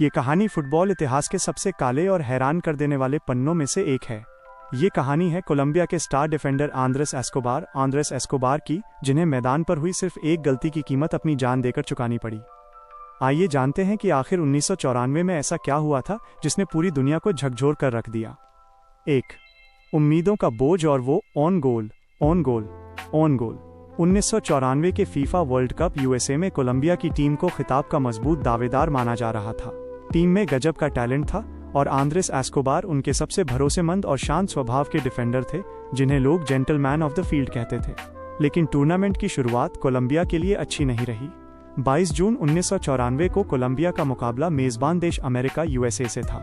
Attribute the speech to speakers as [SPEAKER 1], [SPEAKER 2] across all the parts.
[SPEAKER 1] ये कहानी फुटबॉल इतिहास के सबसे काले और हैरान कर देने वाले पन्नों में से एक है। ये कहानी है कोलंबिया के स्टार डिफेंडर आंद्रेस एस्कोबार की, जिन्हें मैदान पर हुई सिर्फ एक गलती की कीमत अपनी जान देकर चुकानी पड़ी। आइए जानते हैं कि आखिर 1994 में ऐसा क्या हुआ था जिसने पूरी दुनिया को झकझोर कर रख दिया। 1. उम्मीदों का बोझ और वो ऑन गोल। 1994 के फीफा वर्ल्ड कप यूएसए में कोलंबिया की टीम को खिताब का मजबूत दावेदार माना जा रहा था। टीम में गजब का टैलेंट था और आंद्रेस एस्कोबार उनके सबसे भरोसेमंद और शांत स्वभाव के डिफेंडर थे, जिन्हें लोग जेंटलमैन ऑफ द फील्ड कहते थे। लेकिन टूर्नामेंट की शुरुआत कोलंबिया के लिए अच्छी नहीं रही। 22 जून 1994 को कोलंबिया का मुकाबला मेजबान देश अमेरिका यूएसए से था।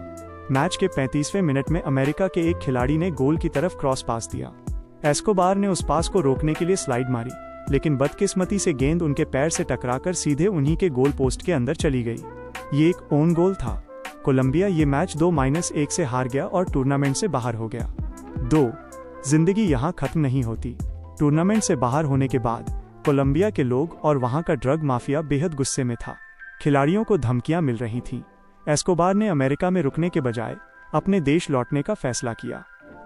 [SPEAKER 1] मैच के 35वें मिनट में अमेरिका के एक खिलाड़ी ने गोल की तरफ क्रॉस पास दिया। एस्कोबार ने उस पास को रोकने के लिए स्लाइड मारी, लेकिन बदकिस्मती से गेंद उनके पैर से टकराकर सीधे उन्हीं के गोल पोस्ट के अंदर चली गई। ये एक ओन गोल था। कोलंबिया ये मैच 2-1 से हार गया और टूर्नामेंट से बाहर हो गया। 2. जिंदगी यहाँ खत्म नहीं होती। टूर्नामेंट से बाहर होने के बाद कोलंबिया के लोग और वहां का ड्रग माफिया बेहद गुस्से में था। खिलाड़ियों को धमकियां मिल रही थीं। एस्कोबार ने अमेरिका में रुकने के बजाय अपने देश लौटने का फैसला किया।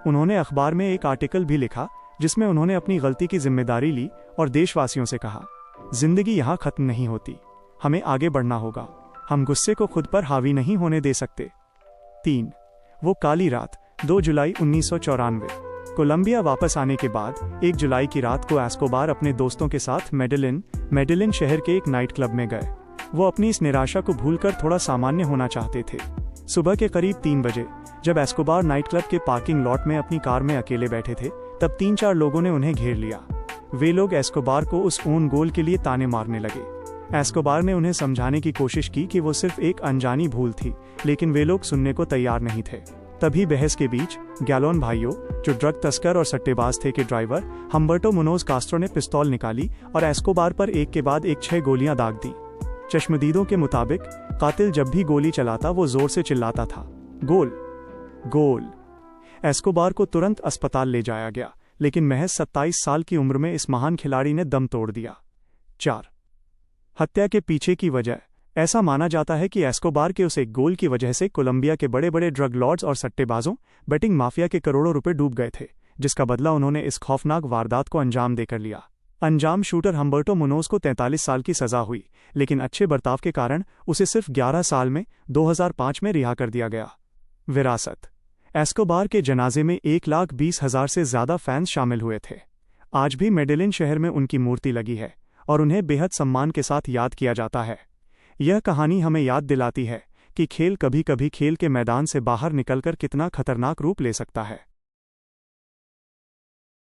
[SPEAKER 1] उन्होंने अखबार में एक आर्टिकल भी लिखा जिसमें उन्होंने अपनी गलती की जिम्मेदारी ली और देशवासियों से कहा, जिंदगी यहाँ खत्म नहीं होती, हमें आगे बढ़ना होगा, हम गुस्से को खुद पर हावी नहीं होने दे सकते। 3. वो काली रात 2 जुलाई 1994। कोलंबिया वापस आने के बाद 1 जुलाई की रात को एस्कोबार अपने दोस्तों के साथ मेडेलिन शहर के एक नाइट क्लब में गए। वो अपनी इस निराशा को भूलकर थोड़ा सामान्य होना चाहते थे। सुबह के करीब 3 बजे जब एस्कोबार नाइट क्लब के पार्किंग लॉट में अपनी कार में अकेले बैठे थे, तब 3-4 लोगों ने उन्हें घेर लिया। वे लोग एस्कोबार को उस ओन गोल के लिए ताने मारने लगे। एस्कोबार ने उन्हें समझाने की कोशिश की कि वो सिर्फ एक अनजानी भूल थी, लेकिन वे लोग सुनने को तैयार नहीं थे। तभी बहस के बीच गैलोन भाइयों, जो ड्रग तस्कर और सट्टेबाज थे, के ड्राइवर हम्बर्टो मुनोज कास्ट्रो ने पिस्तौल निकाली और एस्कोबार पर एक के बाद एक 6 गोलियां दाग दी। चश्मदीदों के मुताबिक कातिल जब भी गोली चलाता वो जोर से चिल्लाता था, गोल गोल। एस्कोबार को तुरंत अस्पताल ले जाया गया, लेकिन महज 27 साल की उम्र में इस महान खिलाड़ी ने दम तोड़ दिया। 4. हत्या के पीछे की वजह। ऐसा माना जाता है कि एस्कोबार के उस एक गोल की वजह से कोलंबिया के बड़े बड़े ड्रग लॉर्ड्स और सट्टेबाजों, बेटिंग माफिया के करोड़ों रुपए डूब गए थे, जिसका बदला उन्होंने इस खौफनाक वारदात को अंजाम देकर लिया। अंजाम शूटर हम्बर्टो मुनोज को 43 साल की सजा हुई, लेकिन अच्छे बर्ताव के कारण उसे सिर्फ 11 साल में 2005 में रिहा कर दिया गया। विरासत। एस्कोबार के जनाजे में 1,20,000 से ज्यादा फैंस शामिल हुए थे। आज भी मेडेलिन शहर में उनकी मूर्ति लगी है और उन्हें बेहद सम्मान के साथ याद किया जाता है। यह कहानी हमें याद दिलाती है कि खेल कभी कभी खेल के मैदान से बाहर निकलकर कितना खतरनाक रूप ले सकता है।